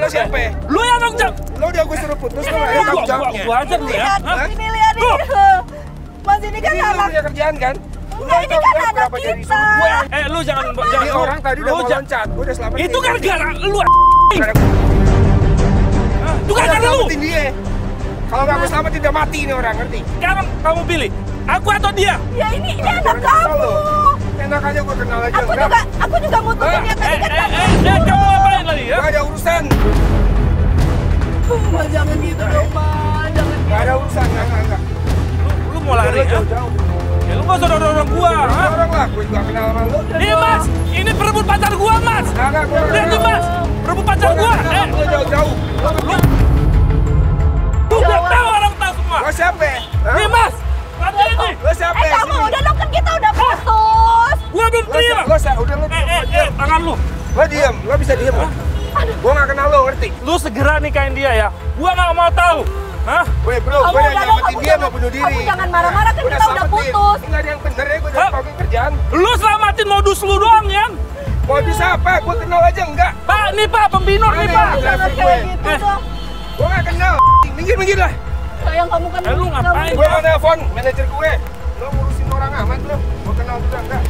Lo siapa? Lu yang tanggung jawab. Lo udah gue suruh putus, lo nggak ada tanggung jawabnya. Gua aja nih ya. Ini lihat ini. Mas ini kan Ini lo anak. punya kerjaan kan? Enggak, ini kan anak kita. Lu jangan Ini orang tadi udah mau loncat, gue udah selamatin. Itu kan gara lu. Gara-gara Itu kan gara lu. selamatin dia. Kalau nggak gue selamatin udah mati ini orang, ngerti? Sekarang kamu pilih, aku atau dia? Ya ini anak Jangan kesal kamu. lo. Enak aja gue kenal aja. Aku juga mutusin dia tadi kan. Kamu ngapain tadi ya? Gak ada urusan. Mas jangan gitu dong, Mas. Jangan gitu. Gak ada urusan, enggak. Lu mau lari ya? Jauh-jauh. Ya lu nggak usah dorong gua. ha? Orang lah, gue juga kenal sama lo. Nih Mas, ini perebut pacar gua Mas. Enggak, gue Lihat nih Mas, perebut pacar gua. Lo jauh-jauh. Lu udah tahu orang tahu semua. Lo siapa? Hah? Nih Mas, lihat ini. Lo siapa? Kamu udah lo kan kita udah putus. Gua belum terima. Udah lo diam. Tangan lu. Lo diam, lo bisa diam. Gue gak kenal lo, ngerti? Lu segera nikahin dia ya. Gua nggak mau tahu. Hah? Weh bro, gue udah nyelamatin dia mau bunuh diri. Kamu jangan marah-marah kan kita udah putus. Enggak ada yang bener ya, gue udah pakai kerjaan. Lu selamatin modus lu doang ya? Modus apa? Gue kenal aja enggak? Pak, nih Pak, pembinor nih Pak. Jangan kayak gitu dong. Gue gak kenal. Minggir lah. Sayang kamu kan. Lu ngapain? Gue mau nelfon manajer gue. Lo ngurusin orang amat lo. Gue kenal juga enggak?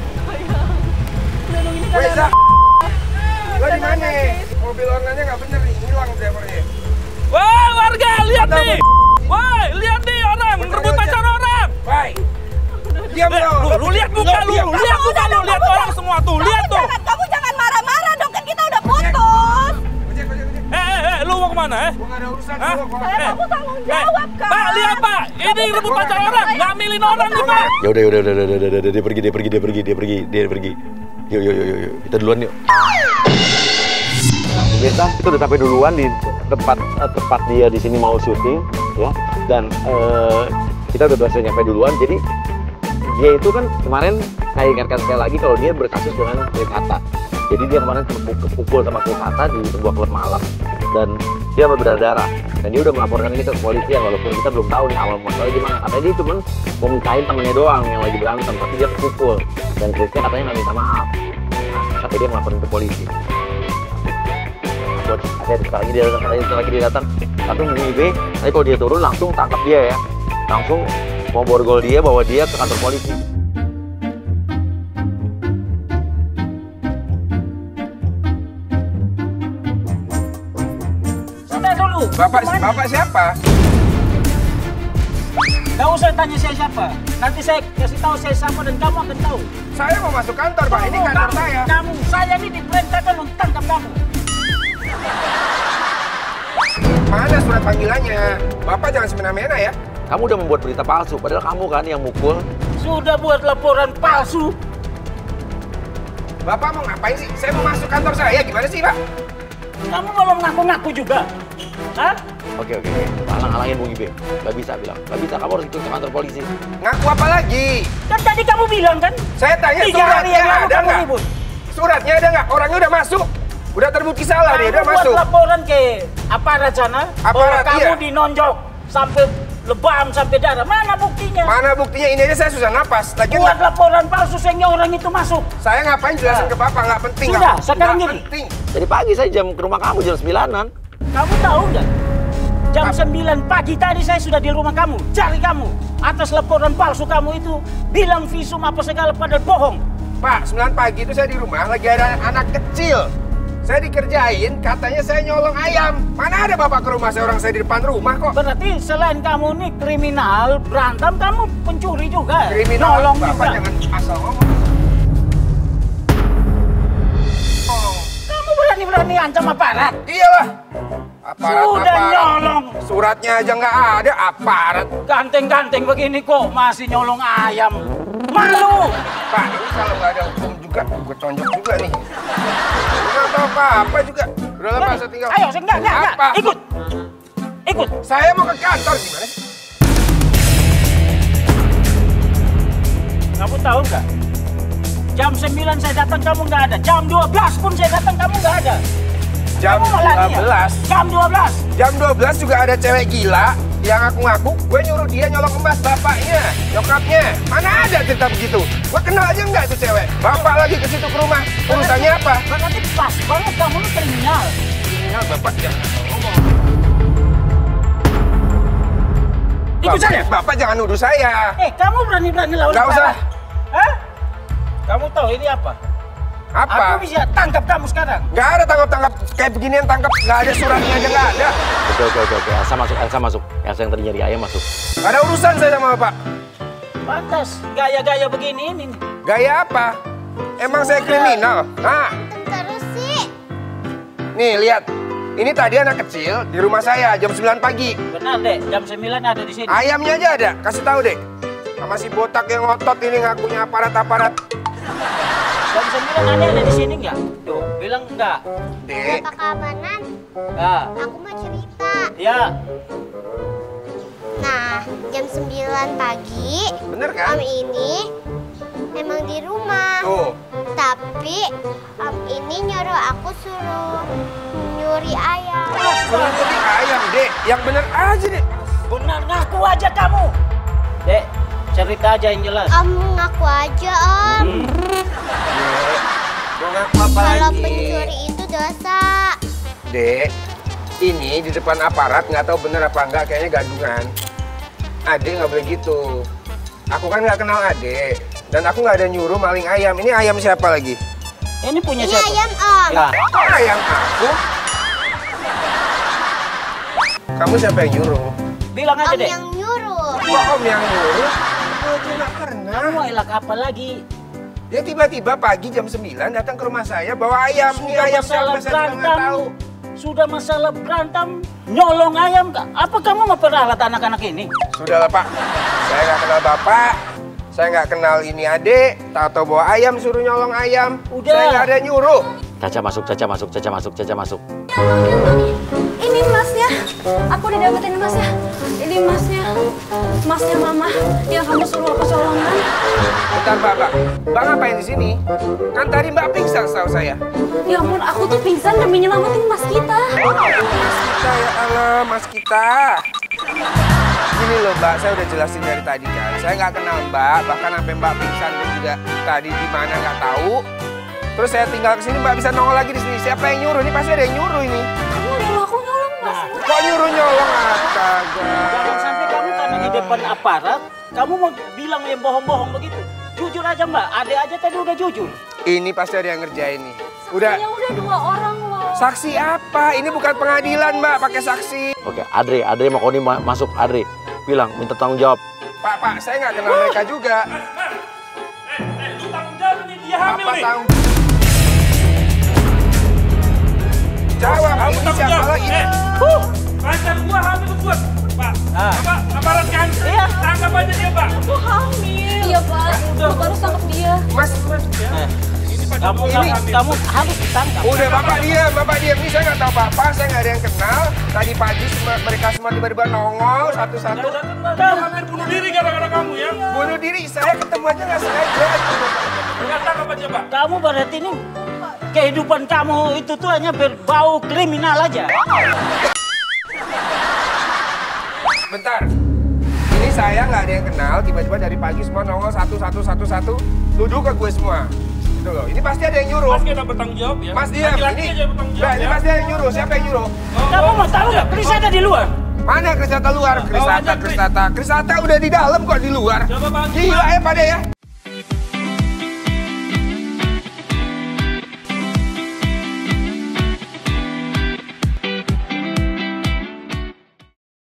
Weh Zak. Lo di mana? Mobil warnanya nggak bener nih, hilang drivernya. Wah, warga, lihat nih. Woi, lihat nih orang, rebut pacar orang. Baik. Diam lo. Lu lihat muka lu, lihat muka lu, lihat orang semua tuh, lihat tuh. Kamu jangan marah-marah dong, kan kita udah putus. Lu mau kemana Gue nggak ada urusan. Hah? Saya kamu tanggung jawab kan. Pak, lihat Pak, ini rebut pacar orang, ngambilin orang nih Pak. Ya udah, dia pergi. Yuk, kita duluan yuk. Pemirsa, itu udah sampai duluan di tempat dia di sini mau syuting, ya. Dan kita udah berhasil nyampe duluan. Jadi dia itu kan kemarin saya ingatkan sekali lagi kalau dia berkasus dengan Kata. Jadi dia kemarin kepukul sama Kata di sebuah klub malam dan dia berdarah. Dan dia udah melaporkan ini ke kepolisian walaupun kita belum tahu nih awal muasalnya gimana. Katanya dia cuma mau mintain temennya doang yang lagi berantem, tapi dia kepukul dan Krisnya katanya nggak minta maaf. Nah, tapi dia melaporin ke polisi. Buat ada lagi dia datang. Tapi B, nanti kalau dia turun langsung tangkap dia ya. Langsung mau borgol dia, bawa dia ke kantor polisi. Bapak siapa? Gak usah tanya saya siapa. Nanti saya kasih tahu saya siapa dan kamu akan tahu. Saya mau masuk kantor, Pak. Ini kantor saya. Saya ini diperintahkan untuk tangkap kamu. Mana surat panggilannya? Bapak jangan semena-mena ya. Kamu udah membuat berita palsu, padahal kamu kan yang mukul. Sudah buat laporan palsu. Bapak mau ngapain sih? Saya mau masuk kantor saya. Gimana sih, Pak? Kamu mau ngaku-ngaku juga? Hah? Oke. Halang-halangin Bung Ibe. Gak bisa bilang. Gak bisa, kamu harus ikut ke kantor polisi. Ngaku apa lagi? Kan tadi kamu bilang kan? Saya tanya 3 hari yang lalu ada kamu nggak? ribut. Suratnya ada nggak? Orangnya udah masuk. Udah terbukti salah dia, udah Kamu masuk. buat laporan ke aparat sana. Aparat, kamu iya. dinonjok sampai lebam sampai darah. Mana buktinya? Mana buktinya? Ini aja saya susah napas. Lagi Buat laporan palsu sehingga orang itu masuk. saya ngapain jelasin ke Bapak? Nggak penting. Sudah, nggak- sekarang nggak gini. penting. Dari pagi saya jam ke rumah kamu jam 9-an. Kamu tahu nggak? Jam 9 pagi tadi saya sudah di rumah kamu, cari kamu. Atas laporan palsu kamu itu, bilang visum apa segala padahal bohong. Pak, 9 pagi itu saya di rumah, lagi ada anak kecil. Saya dikerjain, katanya saya nyolong ayam. Mana ada Bapak ke rumah saya, orang saya di depan rumah kok. Berarti selain kamu nih kriminal, berantem, kamu pencuri juga. Kriminal, Nolong Bapak juga. jangan asal ngomong. Kamu berani-berani ancam aparat. Iyalah. Aparat Sudah aparat. nyolong. Suratnya aja nggak ada, aparat. Ganteng-ganteng begini kok masih nyolong ayam. Malu. Pak, ini kalau nggak ada hukum juga, gue tonjok juga nih. Nggak tahu apa-apa juga. Udah lah Pak, saya tinggal. Ayo, enggak. Apa? Ikut. Saya mau ke kantor, gimana sih? Kamu tahu nggak? Jam 9 saya datang kamu nggak ada. Jam 12 pun saya datang kamu nggak ada. Jam Kamu malah dia. 12. Jam 12. Jam 12 juga ada cewek gila yang ngaku-ngaku gue nyuruh dia nyolong emas bapaknya, nyokapnya. Mana ada cerita begitu? Gue kenal aja nggak itu cewek? Bapak lagi ke situ ke rumah. Urusannya apa? Berarti pas banget kamu ini kriminal. kriminal, Bapak jangan ngomong. Ikut saya. Bapak jangan nuduh saya. Kamu berani-berani lawan Nggak usah. Hah? Kamu tahu ini apa? Apa? Aku bisa tangkap kamu sekarang. Nggak ada tangkap-tangkap kayak beginian tangkap. Nggak ada suratnya aja nggak ada. Oke. Elsa masuk. Elsa yang tadi nyari ayam masuk. Nggak ada urusan saya sama Bapak. Pantas gaya-gaya begini ini. Gaya apa? Emang saya kriminal? Nah, Terus sih. nih lihat. Ini tadi anak kecil di rumah saya jam 9 pagi. Benar, Dek. Jam 9 ada di sini. Ayamnya aja ada. Kasih tahu, Dek. Sama si botak yang ngotot ini ngakunya aparat-aparat. Jam 9 ada di sini nggak? Tuh, bilang nggak. Dek, Apa kabaran? Nah, Aku mau cerita. ya. Nah, jam 9 pagi, bener kan? Om ini emang di rumah. Tuh. Tapi Om ini nyuruh aku suruh nyuri ayam. Suruh nyuri ayam, Dek. Yang bener aja, Dek. Benar, ngaku aja kamu. Dek, cerita aja yang jelas. Om ngaku aja, Om. Dek, mau ngaku apa Kalau lagi? pencuri itu dosa. Dek, ini di depan aparat nggak tahu bener apa enggak, kayaknya gandungan. Adek nggak boleh gitu. Aku kan nggak kenal Adek. Dan aku nggak ada nyuruh maling ayam. Ini ayam siapa lagi? Ini punya Ini siapa? ayam, Om. Ya. Kok ayam aku? Kamu siapa yang nyuruh? Bilang aja, Om Dek. yang nyuruh. Kok Om yang nyuruh? Aku nggak pernah. Kamu elak apa lagi? Dia tiba-tiba pagi jam 9 datang ke rumah saya bawa ayam. Ini Sudah ayam masalah siapa saya juga nggak tahu. Sudah masalah berantem, nyolong ayam. Apa kamu mau peralat anak-anak ini? Sudahlah Pak, saya nggak kenal Bapak. Saya nggak kenal ini Adek. Tahu-tahu bawa ayam suruh nyolong ayam. Udah. Saya nggak ada nyuruh. Caca masuk. Ini emasnya. Aku udah dapetin emasnya. Ini emasnya. Emasnya mama yang kamu suruh aku colongan. Bentar Mbak. Mbak ngapain di sini? Kan tadi Mbak pingsan setahu saya. Ya ampun, aku tuh pingsan demi nyelamatin emas kita. Mas kita ya Allah, Mas kita. Gini loh Mbak, saya udah jelasin dari tadi kan. Saya nggak kenal Mbak, bahkan sampai Mbak pingsan pun juga tadi di mana nggak tahu. Terus saya tinggal ke sini Mbak bisa nongol lagi di sini. Siapa yang nyuruh? Ini pasti ada yang nyuruh ini. Kamu nyuruh aku nyolong emas. Kok nyuruh nyolong? Astaga. Jangan sampai kamu karena di depan aparat, kamu mau bilang yang bohong-bohong begitu. Jujur aja Mbak, adek aja tadi udah jujur. Ini pasti ada yang ngerjain nih. Udah. Ya udah 2 orang loh. Saksi apa? Ini bukan pengadilan Mbak, pakai saksi. Oke, Adri mau Koni masuk. Adri bilang minta tanggung jawab. Pak, saya nggak kenal mereka juga. Lu tanggung jawab nih, dia hamil Bapak nih. tahu. Jawab, Kamu ini tanggung siapa jawab. lagi? Pacar gua hamil buat. Pak, Ah. Bapak, aparat kan? Iya. Tangkap aja dia, Pak. Aku hamil. Iya Pak, aku harus tangkap dia. Mas, Kamu harus ditangkap. udah Bapak diam. Ini saya nggak tahu apa-apa, saya nggak ada yang kenal. Tadi pagi mereka semua tiba-tiba nongol satu-satu. Dia hampir bunuh diri gara-gara kamu ya. Bunuh diri, saya ketemu aja nggak sengaja. Udah tangkap aja, Pak. Kamu berarti ini kehidupan kamu itu tuh hanya berbau kriminal aja. Bentar, ini saya nggak ada yang kenal. Tiba-tiba dari pagi semua nongol satu-satu, tuduh ke gue semua. Gitu loh. Ini pasti ada yang nyuruh. Mas kita bertanggung jawab ya. Mas diam, Laki-laki ini, aja bertanggung Mbak, jawab ini ya. pasti ada yang nyuruh. Siapa yang nyuruh? Kamu mau tahu nggak? Chris ada di luar. Mana Krisata luar? Bawa aja, Krisata udah di dalam kok di luar. Coba panggil, Gila Pak. ya pada ya.